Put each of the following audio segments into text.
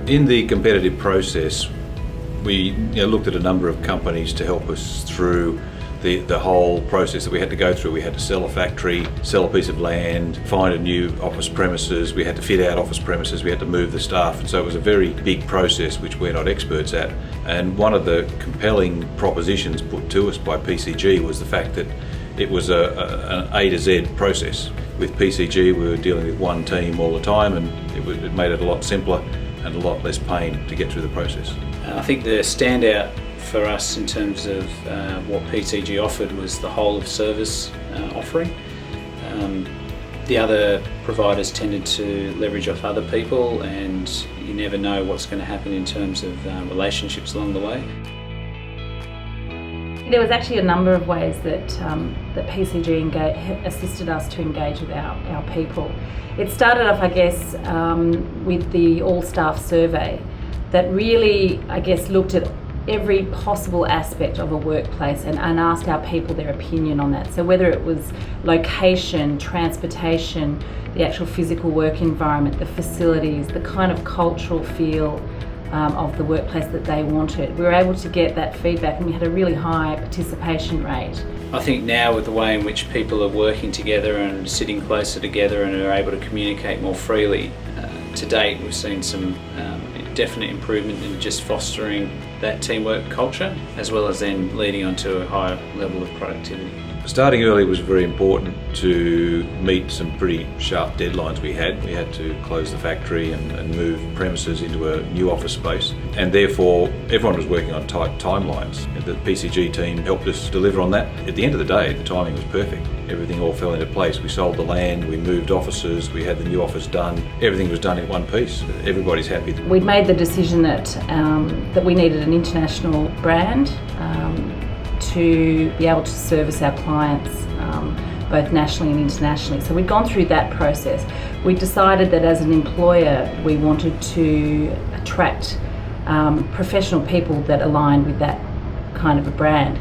In the competitive process, we looked at a number of companies to help us through the whole process that we had to go through. We had to sell a factory, sell a piece of land, find a new office premises, we had to fit out office premises, we had to move the staff, and so it was a very big process which we're not experts at. And one of the compelling propositions put to us by PCG was the fact that it was an A to Z process. With PCG we were dealing with one team all the time, and it made it a lot simpler and a lot less pain to get through the process. I think the standout for us in terms of what PCG offered was the whole of service offering. The other providers tended to leverage off other people, and you never know what's going to happen in terms of relationships along the way. There was actually a number of ways that PCG assisted us to engage with our people. It started off, I guess, with the all-staff survey that really, I guess, looked at every possible aspect of a workplace and asked our people their opinion on that. So whether it was location, transportation, the actual physical work environment, the facilities, the kind of cultural feel of the workplace that they wanted. We were able to get that feedback, and we had a really high participation rate. I think now with the way in which people are working together and sitting closer together and are able to communicate more freely, to date we've seen some definite improvement in just fostering that teamwork culture, as well as then leading on to a higher level of productivity. Starting early was very important to meet some pretty sharp deadlines we had. We had to close the factory and move premises into a new office space, and therefore everyone was working on tight timelines. The PCG team helped us deliver on that. At the end of the day, the timing was perfect. Everything all fell into place. We sold the land, we moved offices, we had the new office done. Everything was done in one piece. Everybody's happy. We'd made the decision that we needed an international brand to be able to service our clients both nationally and internationally. So we'd gone through that process. We decided that as an employer we wanted to attract professional people that aligned with that kind of a brand.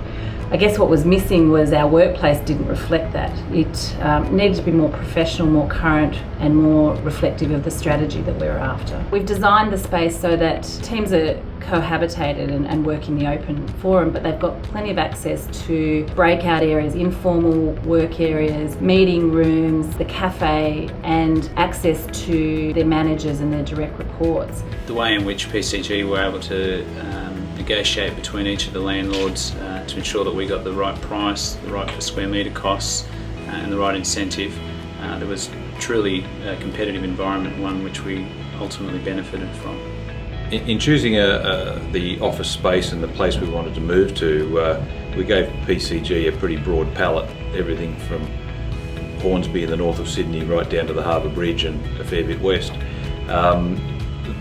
I guess what was missing was our workplace didn't reflect that. It needed to be more professional, more current, and more reflective of the strategy that we were after. We've designed the space so that teams are cohabitated and work in the open forum, but they've got plenty of access to breakout areas, informal work areas, meeting rooms, the cafe, and access to their managers and their direct reports. The way in which PCG were able to negotiate between each of the landlords to ensure that we got the right price, the right per square metre costs, and the right incentive. There was truly a competitive environment, one which we ultimately benefited from. In choosing the office space and the place we wanted to move to, we gave PCG a pretty broad palette, everything from Hornsby in the north of Sydney right down to the Harbour Bridge and a fair bit west.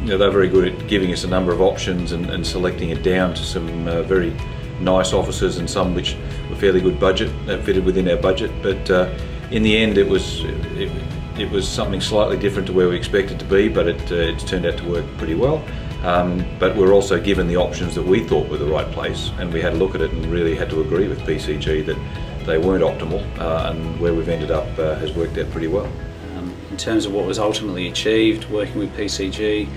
They're very good at giving us a number of options and selecting it down to some very nice offices, and some which were fairly good budget, fitted within our budget. But in the end it was something slightly different to where we expected to be, but it's turned out to work pretty well. But we're also given the options that we thought were the right place, and we had a look at it and really had to agree with PCG that they weren't optimal, and where we've ended up has worked out pretty well. In terms of what was ultimately achieved, working with PCG,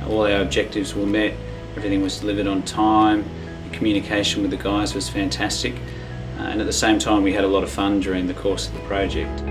all our objectives were met, everything was delivered on time, the communication with the guys was fantastic, and at the same time we had a lot of fun during the course of the project.